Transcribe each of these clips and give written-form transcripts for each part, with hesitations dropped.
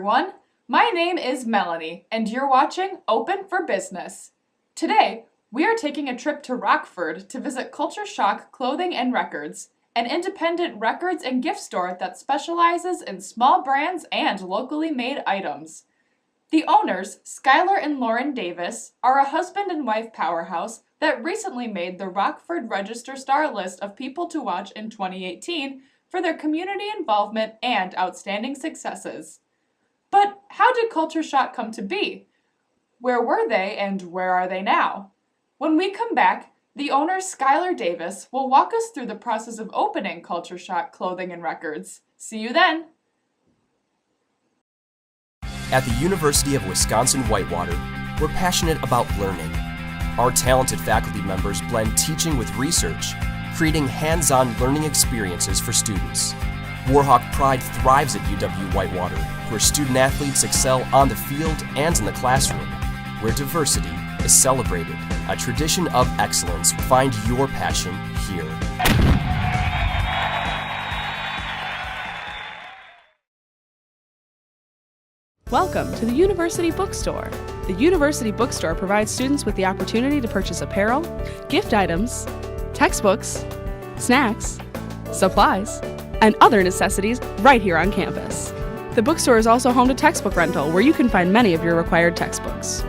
everyone. My name is Melanie, and you're watching Open for Business. Today, we are taking a trip to Rockford to visit Culture Shock Clothing and Records, an independent records and gift store that specializes in small brands and locally made items. The owners, Skylar and Lauren Davis, are a husband and wife powerhouse that recently made the Rockford Register Star list of people to watch in 2018 for their community involvement and outstanding successes. But how did Culture Shock come to be? Where were they and where are they now? When we come back, the owner Skylar Davis will walk us through the process of opening Culture Shock Clothing and Records. See you then! At the University of Wisconsin-Whitewater, we're passionate about learning. Our talented faculty members blend teaching with research, creating hands-on learning experiences for students. Warhawk Pride thrives at UW-Whitewater, where student athletes excel on the field and in the classroom, where diversity is celebrated. A tradition of excellence. Find your passion here. Welcome to the University Bookstore. The University Bookstore provides students with the opportunity to purchase apparel, gift items, textbooks, snacks, supplies, and other necessities right here on campus. The bookstore is also home to textbook rental, where you can find many of your required textbooks.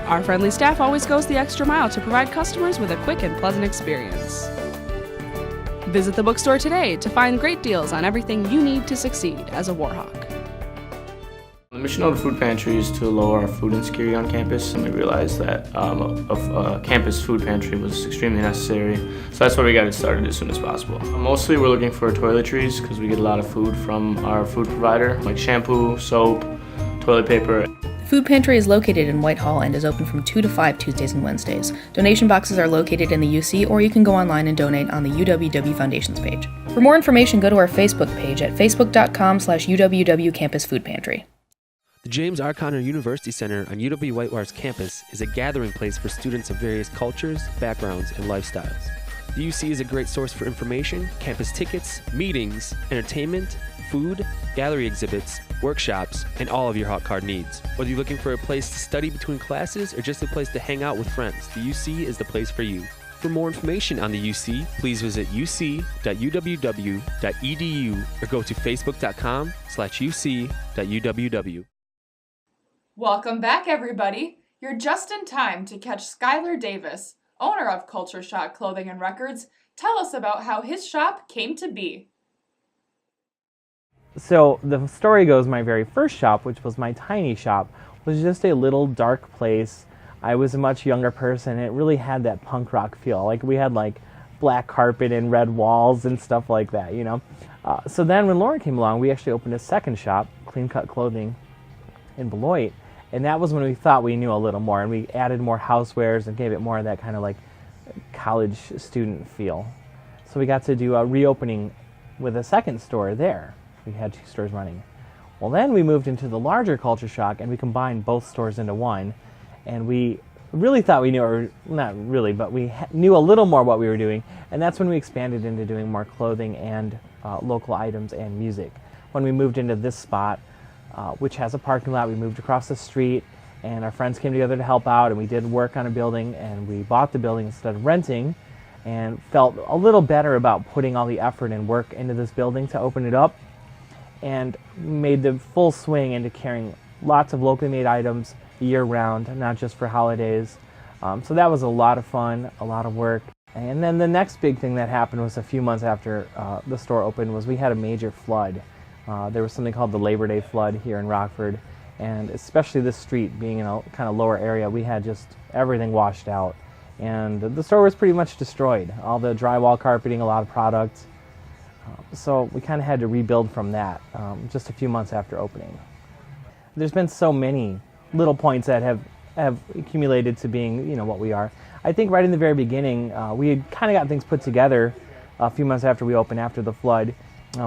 Our friendly staff always goes the extra mile to provide customers with a quick and pleasant experience. Visit the bookstore today to find great deals on everything you need to succeed as a Warhawk. The mission of the food pantry is to lower our food insecurity on campus, and we realized that a campus food pantry was extremely necessary. So that's why we got it started as soon as possible. Mostly we're looking for toiletries because we get a lot of food from our food provider, like shampoo, soap, toilet paper. The food pantry is located in Whitehall and is open from 2 to 5 Tuesdays and Wednesdays. Donation boxes are located in the UC, or you can go online and donate on the UWW Foundation's page. For more information, go to our Facebook page at facebook.com/UWW Campus Food Pantry. The James R. Conner University Center on UW-Whitewater's campus is a gathering place for students of various cultures, backgrounds, and lifestyles. The UC is a great source for information, campus tickets, meetings, entertainment, food, gallery exhibits, workshops, and all of your hot card needs. Whether you're looking for a place to study between classes or just a place to hang out with friends, the UC is the place for you. For more information on the UC, please visit uc.uww.edu or go to facebook.com/uc.uww. Welcome back, everybody. You're just in time to catch Skylar Davis, owner of Culture Shock Clothing and Records, tell us about how his shop came to be. So the story goes, my very first shop, which was my tiny shop, was just a little dark place. I was a much younger person. It really had that punk rock feel. Like we had like black carpet and red walls and stuff like that, you know. So then when Lauren came along, we actually opened a second shop, Clean Cut Clothing, in Beloit. And that was when we thought we knew a little more, and we added more housewares and gave it more of that kind of like college student feel. So we got to do a reopening with a second store there. We had 2 stores running. Well, then we moved into the larger Culture Shock, and we combined both stores into one. And we really thought we knew, or not really, but we knew a little more what we were doing. And that's when we expanded into doing more clothing and local items and music. When we moved into this spot, which has a parking lot, we moved across the street, and our friends came together to help out, and we did work on a building, and we bought the building instead of renting, and felt a little better about putting all the effort and work into this building to open it up, and made the full swing into carrying lots of locally made items year-round, not just for holidays. So that was a lot of fun, a lot of work. And then the next big thing that happened was a few months after the store opened was we had a major flood. There was something called the Labor Day flood here in Rockford, and especially this street being in a kind of lower area, we had just everything washed out. And the store was pretty much destroyed. All the drywall, carpeting, a lot of products. So we kind of had to rebuild from that just a few months after opening. There's been so many little points that have accumulated to being, you know, what we are. I think right in the very beginning, we had kind of got things put together a few months after we opened, after the flood,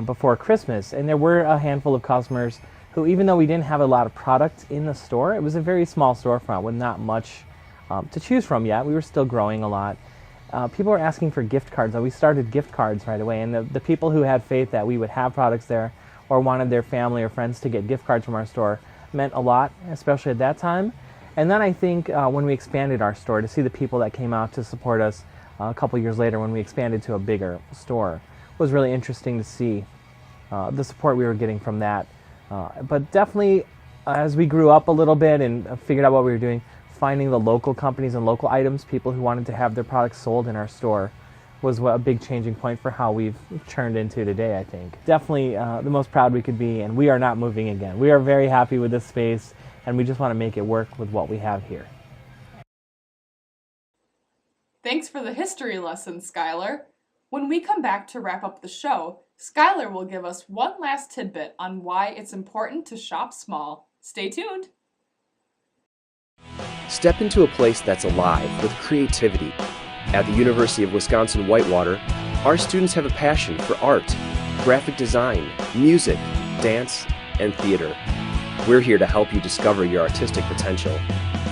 before Christmas. And there were a handful of customers who, even though we didn't have a lot of product in the store, it was a very small storefront with not much to choose from yet. We were still growing a lot. People were asking for gift cards. We started gift cards right away, and the people who had faith that we would have products there or wanted their family or friends to get gift cards from our store meant a lot, especially at that time. And then I think when we expanded our store, to see the people that came out to support us a couple years later when we expanded to a bigger store was really interesting to see the support we were getting from that. But definitely, as we grew up a little bit and figured out what we were doing, finding the local companies and local items, people who wanted to have their products sold in our store, was a big changing point for how we've turned into today, I think. Definitely the most proud we could be, and we are not moving again. We are very happy with this space, and we just want to make it work with what we have here. Thanks for the history lesson, Skylar. When we come back to wrap up the show, Skylar will give us one last tidbit on why it's important to shop small. Stay tuned. Step into a place that's alive with creativity. At the University of Wisconsin-Whitewater, our students have a passion for art, graphic design, music, dance, and theater. We're here to help you discover your artistic potential.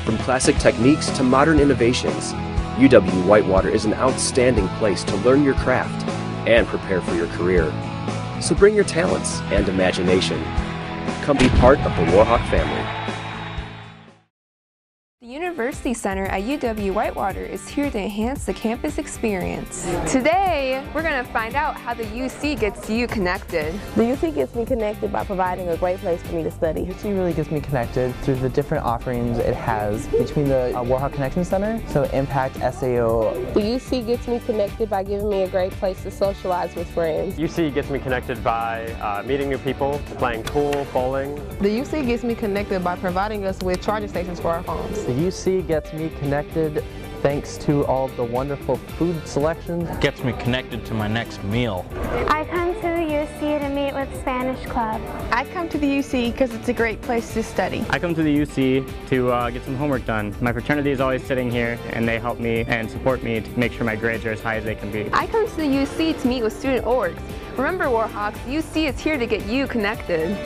From classic techniques to modern innovations, UW-Whitewater is an outstanding place to learn your craft and prepare for your career. So bring your talents and imagination. Come be part of the Warhawk family. The University Center at UW-Whitewater is here to enhance the campus experience. Today, we're going to find out how the UC gets you connected. The UC gets me connected by providing a great place for me to study. UC really gets me connected through the different offerings it has between the Warhawk Connection Center, so Impact, SAO. The UC gets me connected by giving me a great place to socialize with friends. UC gets me connected by meeting new people, playing pool, bowling. The UC gets me connected by providing us with charging stations for our phones. The UC gets me connected thanks to all the wonderful food selections. Gets me connected to my next meal. I come to the UC to meet with Spanish Club. I come to the UC because it's a great place to study. I come to the UC to get some homework done. My fraternity is always sitting here and they help me and support me to make sure my grades are as high as they can be. I come to the UC to meet with student orgs. Remember, Warhawks, UC is here to get you connected.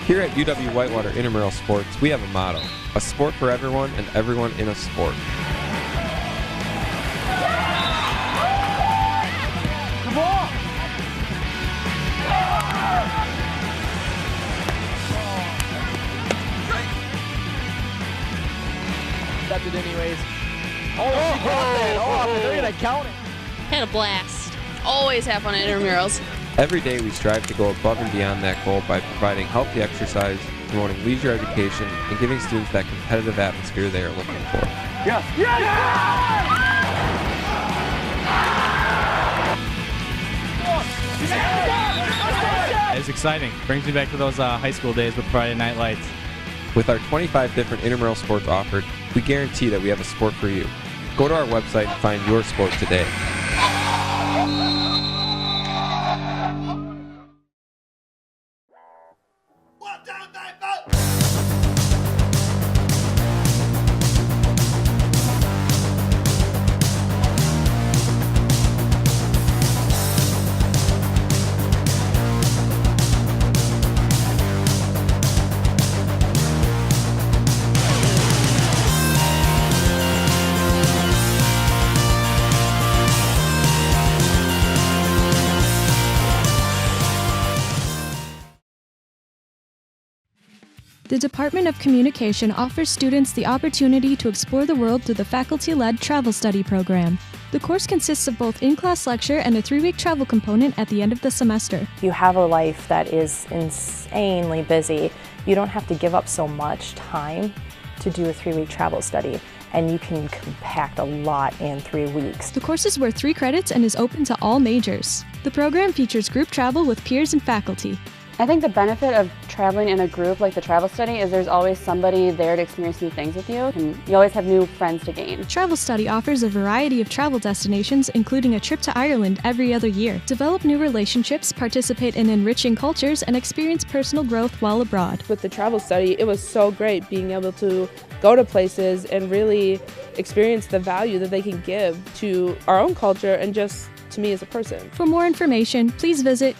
Here at UW-Whitewater Intramural Sports, we have a motto: a sport for everyone and everyone in a sport. Come on! That's it anyways. Oh, she got that off, and they're going to count it. Had a blast. Always have fun at intramurals. Every day we strive to go above and beyond that goal by providing healthy exercise, promoting leisure education, and giving students that competitive atmosphere they are looking for. Yes! Yes! It's exciting. Brings me back to those high school days with Friday Night Lights. With our 25 different intramural sports offered, we guarantee that we have a sport for you. Go to our website and find your sport today. The Department of Communication offers students the opportunity to explore the world through the faculty-led travel study program. The course consists of both in-class lecture and a 3-week travel component at the end of the semester. You have a life that is insanely busy. You don't have to give up so much time to do a 3-week travel study, and you can compact a lot in 3 weeks. The course is worth 3 credits and is open to all majors. The program features group travel with peers and faculty. I think the benefit of traveling in a group like the travel study is there's always somebody there to experience new things with you, and you always have new friends to gain. Travel Study offers a variety of travel destinations, including a trip to Ireland every other year. Develop new relationships, participate in enriching cultures, and experience personal growth while abroad. With the Travel Study, it was so great being able to go to places and really experience the value that they can give to our own culture and just to me as a person. For more information, please visit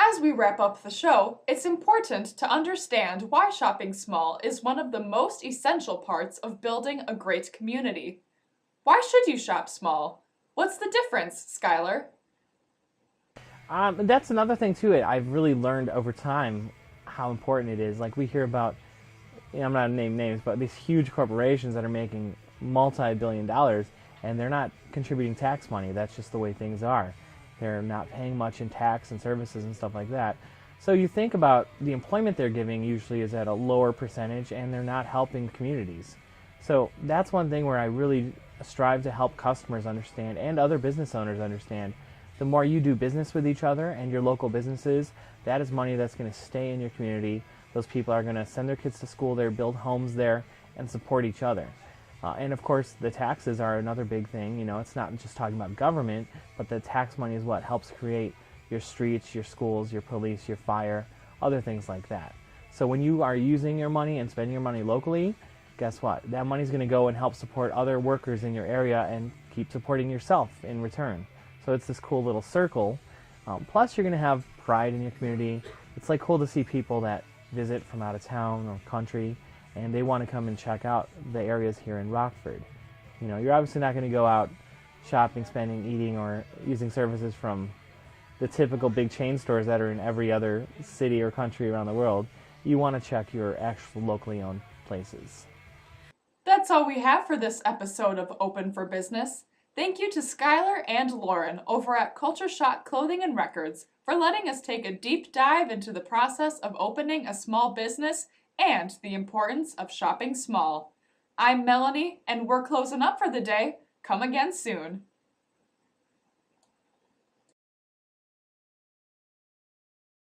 As we we wrap up the show, it's important to understand why shopping small is one of the most essential parts of building a great community. Why should you shop small? What's the difference, Skylar? That's another thing to it. I've really learned over time how important it is. Like we hear about, I'm not going to name names, but these huge corporations that are making multi-billion dollars and they're not contributing tax money. That's just the way things are. They're not paying much in tax and services and stuff like that. So you think about the employment they're giving usually is at a lower percentage and they're not helping communities. So that's one thing where I really strive to help customers understand and other business owners understand. The more you do business with each other and your local businesses, that is money that's going to stay in your community. Those people are going to send their kids to school there, build homes there, and support each other. And of course, the taxes are another big thing. You know, it's not just talking about government, but the tax money is what helps create your streets, your schools, your police, your fire, other things like that. So when you are using your money and spending your money locally, guess what? That money is going to go and help support other workers in your area and keep supporting yourself in return. So it's this cool little circle. Plus, you're going to have pride in your community. It's like cool to see people that visit from out of town or country, and they want to come and check out the areas here in Rockford. You know, you're obviously not going to go out shopping, spending, eating, or using services from the typical big chain stores that are in every other city or country around the world. You want to check your actual locally owned places. That's all we have for this episode of Open for Business. Thank you to Skylar and Lauren over at Culture Shock Clothing and Records for letting us take a deep dive into the process of opening a small business and the importance of shopping small. I'm Melanie, and we're closing up for the day. Come again soon.